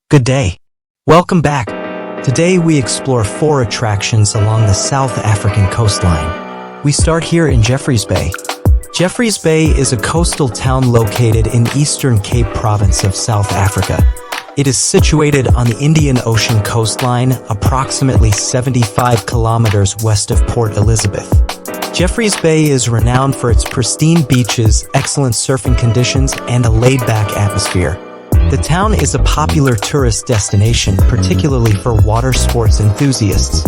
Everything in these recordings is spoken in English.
Good day. Welcome back. Today we explore 4 attractions along the South African coastline. We start here in Jefferys Bay. Jefferys Bay is a coastal town located in Eastern Cape Province of South Africa. It is situated on the Indian Ocean coastline, approximately 75 kilometers west of Port Elizabeth. Jefferys Bay is renowned for its pristine beaches, excellent surfing conditions, and a laid-back atmosphere. The town is a popular tourist destination, particularly for water sports enthusiasts.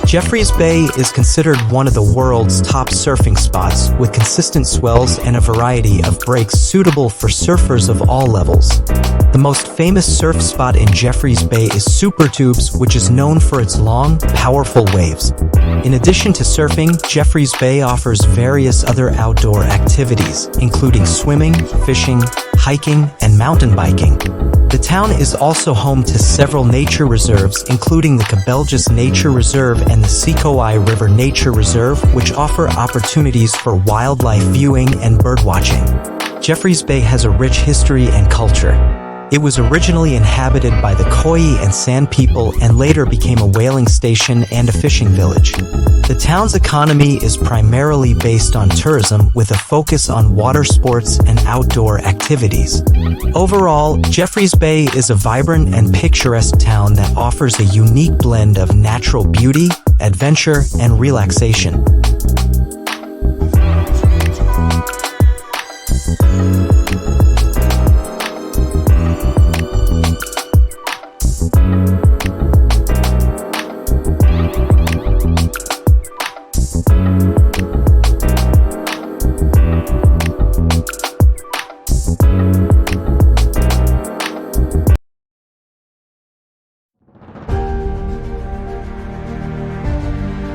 Jefferys Bay is considered one of the world's top surfing spots, with consistent swells and a variety of breaks suitable for surfers of all levels. The most famous surf spot in Jefferys Bay is Supertubes, which is known for its long, powerful waves. In addition to surfing, Jefferys Bay offers various other outdoor activities, including swimming, fishing, hiking, and mountain biking. The town is also home to several nature reserves, including the Kabeljas Nature Reserve and the Tsitsikamma River Nature Reserve, which offer opportunities for wildlife viewing and birdwatching. Jefferys Bay has a rich history and culture. It was originally inhabited by the Khoi and San people and later became a whaling station and a fishing village. The town's economy is primarily based on tourism with a focus on water sports and outdoor activities. Overall, Jefferys Bay is a vibrant and picturesque town that offers a unique blend of natural beauty, adventure, and relaxation.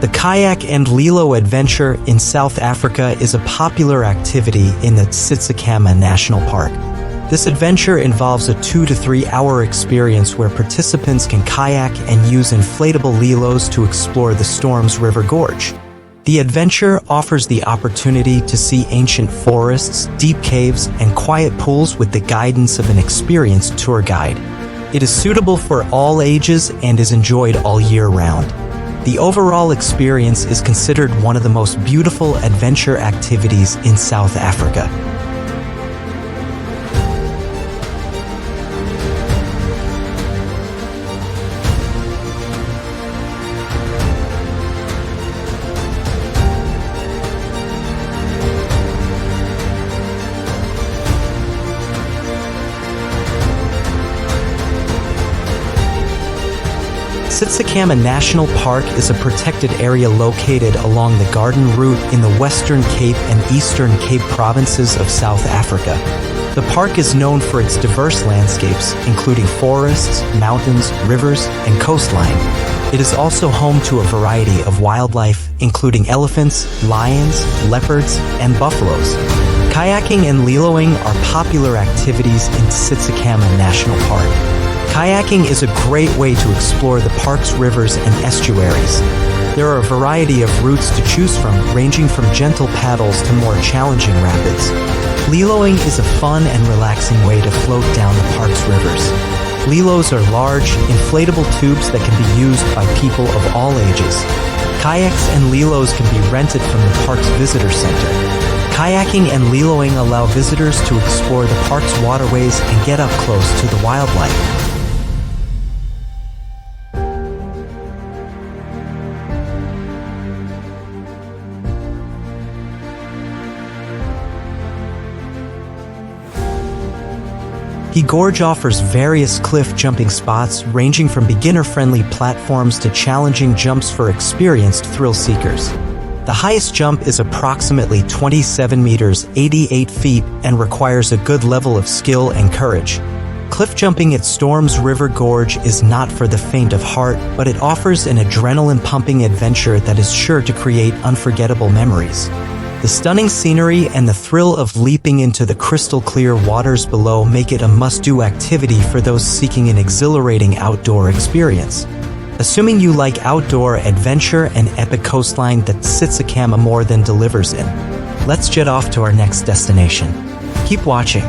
The Kayak and Lilo adventure in South Africa is a popular activity in the Tsitsikamma National Park. This adventure involves a 2 to 3 hour experience where participants can kayak and use inflatable Lilos to explore the Storms River Gorge. The adventure offers the opportunity to see ancient forests, deep caves, and quiet pools with the guidance of an experienced tour guide. It is suitable for all ages and is enjoyed all year round. The overall experience is considered one of the most beautiful adventure activities in South Africa. Tsitsikamma National Park is a protected area located along the Garden Route in the Western Cape and Eastern Cape provinces of South Africa. The park is known for its diverse landscapes, including forests, mountains, rivers, and coastline. It is also home to a variety of wildlife, including elephants, lions, leopards, and buffaloes. Kayaking and Liloing are popular activities in Tsitsikamma National Park. Kayaking is a great way to explore the park's rivers and estuaries. There are a variety of routes to choose from, ranging from gentle paddles to more challenging rapids. Liloing is a fun and relaxing way to float down the park's rivers. Lilos are large, inflatable tubes that can be used by people of all ages. Kayaks and Lilos can be rented from the park's visitor center. Kayaking and Liloing allow visitors to explore the park's waterways and get up close to the wildlife. The Gorge offers various cliff jumping spots ranging from beginner-friendly platforms to challenging jumps for experienced thrill seekers. The highest jump is approximately 27 meters, 88 feet, and requires a good level of skill and courage. Cliff jumping at Storms River Gorge is not for the faint of heart, but it offers an adrenaline-pumping adventure that is sure to create unforgettable memories. The stunning scenery and the thrill of leaping into the crystal-clear waters below make it a must-do activity for those seeking an exhilarating outdoor experience. Assuming you like outdoor adventure and epic coastline that Tsitsikamma more than delivers in. Let's jet off to our next destination. Keep watching.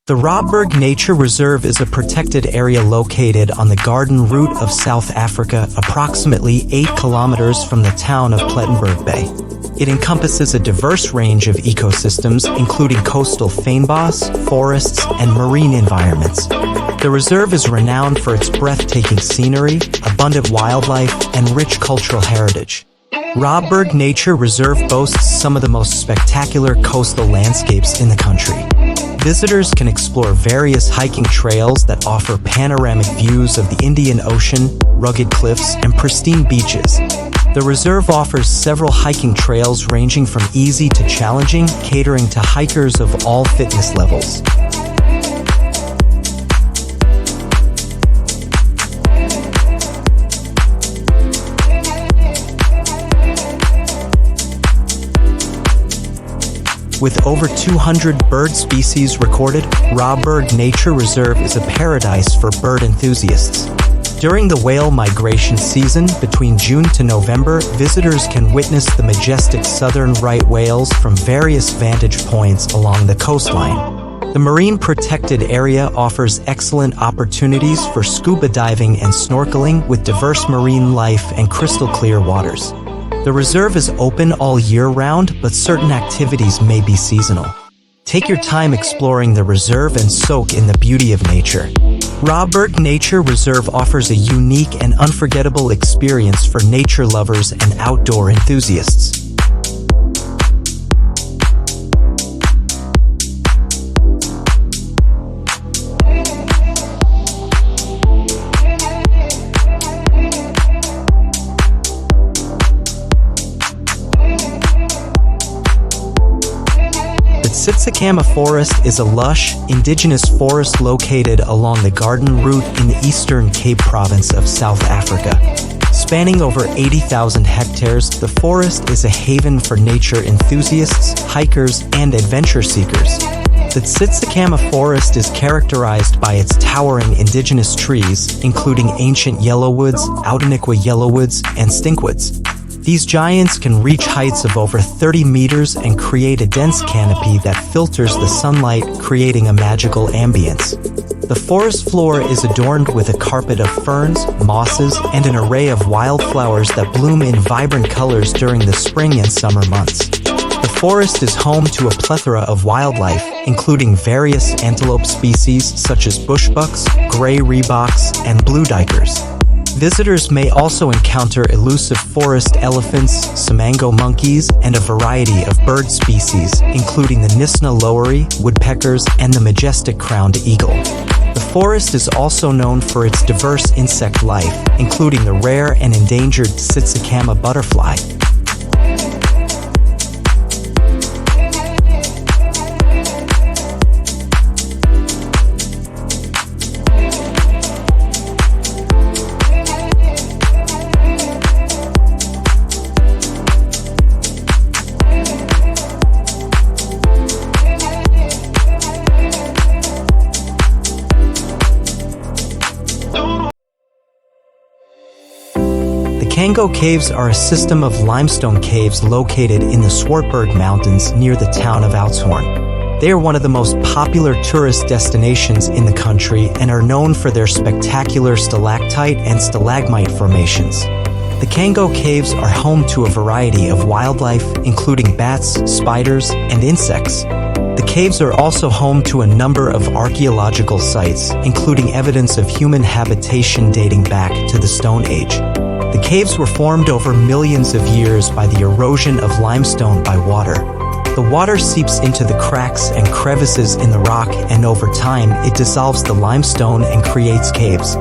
The Robberg Nature Reserve is a protected area located on the garden route of South Africa, approximately 8 kilometers from the town of Plettenberg Bay. It encompasses a diverse range of ecosystems, including coastal fynbos, forests, and marine environments. The reserve is renowned for its breathtaking scenery, abundant wildlife, and rich cultural heritage. Robberg Nature Reserve boasts some of the most spectacular coastal landscapes in the country. Visitors can explore various hiking trails that offer panoramic views of the Indian Ocean, rugged cliffs, and pristine beaches. The reserve offers several hiking trails ranging from easy to challenging, catering to hikers of all fitness levels. With over 200 bird species recorded, Robberg Nature Reserve is a paradise for bird enthusiasts. During the whale migration season, between June to November, visitors can witness the majestic southern right whales from various vantage points along the coastline. The marine protected area offers excellent opportunities for scuba diving and snorkeling with diverse marine life and crystal clear waters. The reserve is open all year round, but certain activities may be seasonal. Take your time exploring the reserve and soak in the beauty of nature. Robberg Nature Reserve offers a unique and unforgettable experience for nature lovers and outdoor enthusiasts. The Tsitsikamma Forest is a lush, indigenous forest located along the Garden Route in the Eastern Cape province of South Africa. Spanning over 80,000 hectares, the forest is a haven for nature enthusiasts, hikers, and adventure seekers. The Tsitsikamma Forest is characterized by its towering indigenous trees, including ancient yellowwoods, Oudtshoorn yellowwoods, and stinkwoods. These giants can reach heights of over 30 meters and create a dense canopy that filters the sunlight, creating a magical ambience. The forest floor is adorned with a carpet of ferns, mosses, and an array of wildflowers that bloom in vibrant colors during the spring and summer months. The forest is home to a plethora of wildlife, including various antelope species such as bushbucks, gray reeboks, and blue duikers. Visitors may also encounter elusive forest elephants, samango monkeys, and a variety of bird species, including the Nisna lowery, woodpeckers, and the majestic crowned eagle. The forest is also known for its diverse insect life, including the rare and endangered Tsitsikamma butterfly. Cango Caves are a system of limestone caves located in the Swartberg Mountains near the town of Oudtshoorn. They are one of the most popular tourist destinations in the country and are known for their spectacular stalactite and stalagmite formations. The Cango Caves are home to a variety of wildlife, including bats, spiders, and insects. The caves are also home to a number of archaeological sites, including evidence of human habitation dating back to the Stone Age. The caves were formed over millions of years by the erosion of limestone by water. The water seeps into the cracks and crevices in the rock, and over time, it dissolves the limestone and creates caves.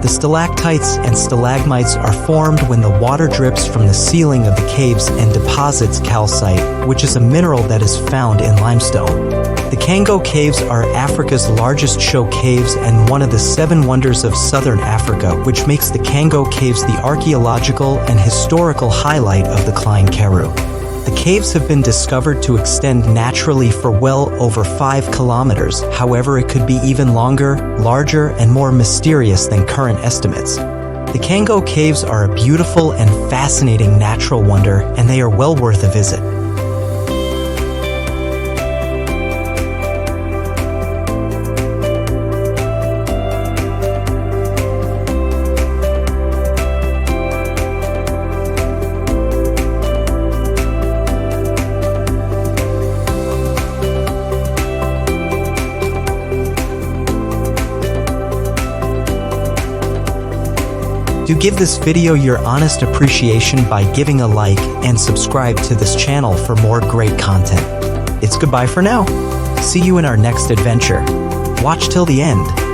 The stalactites and stalagmites are formed when the water drips from the ceiling of the caves and deposits calcite, which is a mineral that is found in limestone. The Cango Caves are Africa's largest show caves and one of the 7 wonders of southern Africa, which makes the Cango Caves the archaeological and historical highlight of the Klein Karoo. The caves have been discovered to extend naturally for well over 5 kilometers, however it could be even longer, larger, and more mysterious than current estimates. The Cango Caves are a beautiful and fascinating natural wonder, and they are well worth a visit. Do give this video your honest appreciation by giving a like and subscribe to this channel for more great content. It's goodbye for now. See you in our next adventure. Watch till the end.